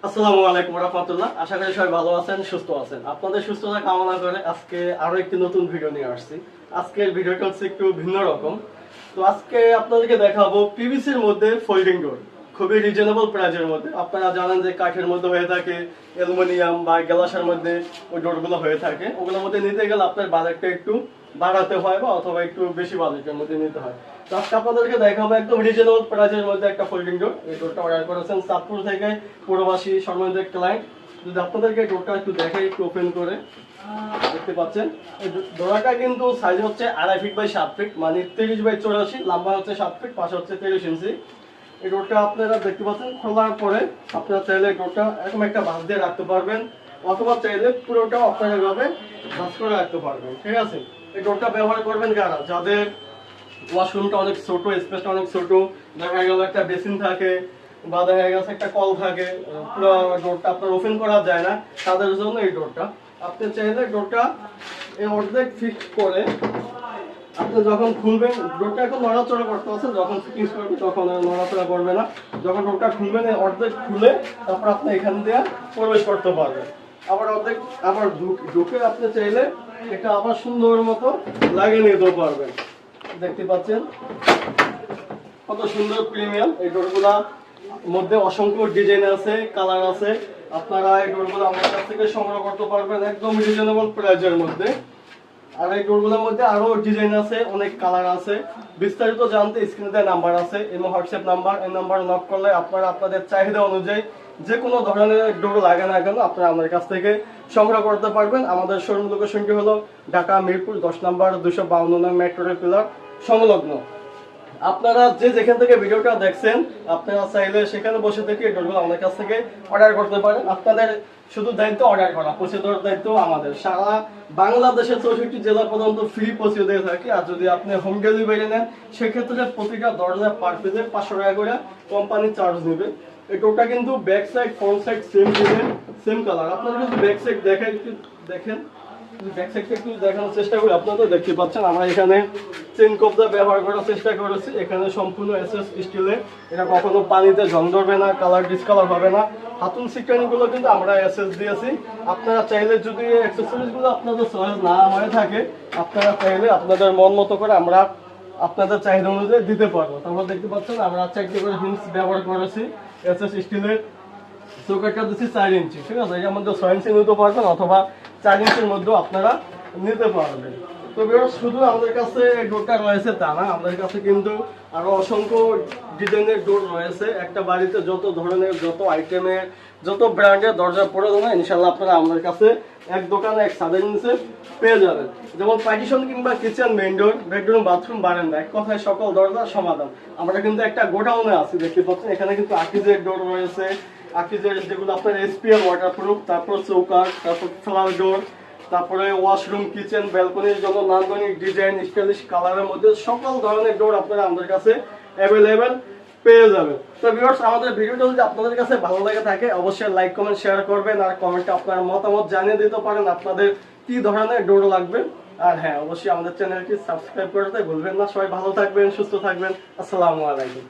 আসসালামু আলাইকুম রাহমাতুল্লাহ। আশা করি সবাই ভালো আছেন, সুস্থ আছেন। আপনাদের সুস্থতা কামনা করে আজকে আরো একটি নতুন ভিডিও নিয়ে আসছি। আজকের ভিডিওটা হচ্ছে একটু ভিন্ন রকম। তো আজকে আপনাদেরকে দেখাবো পিভিসির মধ্যে ফোল্ডিং ডোর, খুবই রিজনেবল প্রাইসের মধ্যে। আপনারা জানেন যে কাঠের মধ্যে হয়ে থাকে, অ্যালুমিনিয়াম বা গ্লাসের মধ্যে ওই ডোরগুলো হয়ে থাকে। ওগুলোর মধ্যে নিতে গেলে আপনার বাজেটটা একটু বাড়াতে হয় বা অথবা একটু বেশি বাজেটের মধ্যে নিতে হয়। তো আজকে আপনাদেরকে দেখাবো একদম রিজনেবল প্রাইসের মধ্যে একটা ফোল্ডিং ডোর। এই ডোরটা অর্ডার করেছেন চাঁদপুর থেকে প্রবাসী সম্মানিত ক্লায়েন্ট। যদি আপনাদেরকে ডোরটা একটু দেখাই, একটু ওপেন করে দেখতে পাচ্ছেন, এই ডোরাটা কিন্তু সাইজ হচ্ছে 2.5 ফিট বাই 7 ফিট, মানে 30 বাই 84, লম্বা হচ্ছে 7 ফিট, পাশে হচ্ছে 23 ইঞ্চি। এই ডোরটা আপনারা দেখতে পাচ্ছেন, খোলার পরে আপনারা চাইলে ডোরটা এরকম একটা ভাঁজ দিয়ে রাখতে পারবেন, অথবা চাইলে পুরোটা আপনারা এভাবে ভাঁজ করে রাখতে পারবেন। ঠিক আছে, এই ডোরটা ব্যবহার করবেন কারা, যাদের ওয়াশরুমটা অনেক ছোট, স্পেসটা অনেক ছোট, দেখা গেল একটা বেসিন থাকে বা দেখা গেছে একটা কল থাকে, পুরো ডোরটা আপনার ওপেন করা যায় না, তাদের জন্য এই ডোরটা। আপনি চাইলে ডোরটা এই অর্ধেক ফিক্স করে আপনি যখন খুলবেন, ডোরটা এখন নড়াচড়া করতে আছে, যখন ফিটিংস করবে তখন আর নড়াচড়া করবে না। যখন ডোরটা খুলবেন এই অর্ধেক খুলে তারপর আপনি এখান দিয়ে প্রবেশ করতে পারবেন। আবার অর্ধেক আবার ঢুকে আপনি চাইলে এটা আবার সুন্দর মতো লাগিয়ে নিতে পারবেন। দেখতে পাচ্ছেন কত সুন্দর প্রিমিয়াম এই ডোরগুলা, মধ্যে অসংখ্য ডিজাইন আছে, কালার আছে। আপনারা এই ডোরগুলো আমার কাছ থেকে সংগ্রহ করতে পারবেন একদম রিজনেবল প্রাইসের মধ্যে। আর এই ডোরগুলোর মধ্যে আরো ডিজাইন আছে, অনেক কালার আছে। বিস্তারিত জানতে স্ক্রিনে দেওয়া নাম্বার আছে, এবং হোয়াটসঅ্যাপ নাম্বার, এই নাম্বার নক করলে আপনারা আপনাদের চাহিদা অনুযায়ী যে কোনো ধরনের ডোর লাগে না কেন আপনারা আমাদের কাছ থেকে সংগ্রহ করতে পারবেন। আমাদের শোরুম লোকেশনটি হলো ঢাকা মিরপুর 10 নম্বর 252 নং মেট্রো রেল পিলার সংলগ্ন। আপনারা যে যেখান থেকে ভিডিওটা দেখছেন, আপনারা চাইলে সেখানে বসে থেকে এই ডোরগুলো আমাদের কাছ থেকে অর্ডার করতে পারেন। আপনাদের শুধু দায়িত্ব অর্ডার করা, পৌঁছে দেওয়ার দায়িত্ব আমাদের। সারা বাংলাদেশের 64 জেলা পর্যন্ত ফ্রি পৌঁছে দিয়ে থাকি। আর যদি আপনি হোম ডেলিভারি নেন, সেক্ষেত্রে প্রতিটা দরজা পার পিসে 500 টাকা করে কোম্পানি চার্জ নেবে। এই ডোরটা কিন্তু back side front side same design, same colour. আপনারা যদি ব্যাক সাইড দেখেন, একটু দেখেন, ব্যাক সাইডটা একটু দেখানোর চেষ্টা করি। আপনারা তো দেখতে পাচ্ছেন আমরা এখানে চেন কবজা ব্যবহার করার চেষ্টা করেছি। এখানে সম্পূর্ণ এসএস স্টিলের, এটা কখনো পানিতে জং ধরবে না, কালার ডিসকালার হবে না। হাতুন সিকড়ানিগুলো কিন্তু আমরা এসএস দিয়েছি। আপনারা চাইলে যদি অ্যাকসেসরিজগুলো আপনাদের চয়েস না হয়ে থাকে, আপনারা চাইলে আপনাদের মন মতো করে আমরা আপনাদের চাহিদা অনুযায়ী দিতে পারবো। তারপর দেখতে পাচ্ছেন আমরা 4টি করে হিন্স ব্যবহার করেছি। এসএস স্টিলের চৌকাটটা দিচ্ছি 4 ইঞ্চি। ঠিক আছে, এর মধ্যে 6 ইঞ্চি নিতে পারবেন, অথবা 4 ইঞ্চির মধ্যেও আপনারা নিতে পারবেন। তো শুধু আমাদের কাছে ডোরটা রয়েছে তা না, আমাদের কাছে কিন্তু আরো অসংখ্য ডিজাইনের ডোর রয়েছে। একটা বাড়িতে যত ধরনের, যত আইটেমের, যত ব্র্যান্ডের দরজা প্রয়োজন হয়, ইনশাল্লাহ আপনারা আমাদের কাছে এক দোকানে এক ছাদের নিচে পেয়ে যাবেন। যেমন পার্টিশন কিংবা কিচেন, মেইন ডোর, বেডরুম, বাথরুম, বারান্দা, এক কথায় সকল দরজার সমাধান। আমরা কিন্তু একটা গোডাউনে আছি, দেখতে পাচ্ছেন। এখানে কিন্তু আকিজের ডোর রয়েছে, আকিজের যেগুলো আপনার এসপিএল ওয়াটারপ্রুফ, তারপর চৌকাঠ, তারপর ফ্লাওয়ার ডোর, তারপরে ওয়াশরুম, কিচেন, ব্যালকনির জন্য নান্দনিক ডিজাইন, স্টাইলিশ কালারের মধ্যে সকল ধরনের ডোর আপনারা আমাদের কাছে অ্যাভেলেবেল পেয়ে যাবেন। তো ভিউয়ার্স, আমাদের ভিডিওটা যদি আপনাদের কাছে ভালো লাগে থাকে, অবশ্যই লাইক, কমেন্ট, শেয়ার করবেন। আর কমেন্টে আপনার মতামত জানিয়ে দিতে পারেন আপনাদের কি ধরনের ডোর লাগবে। আর হ্যাঁ, অবশ্যই আমাদের চ্যানেলটি সাবস্ক্রাইব করতে ভুলবেন না। সবাই ভালো থাকবেন, সুস্থ থাকবেন। আসসালামু আলাইকুম।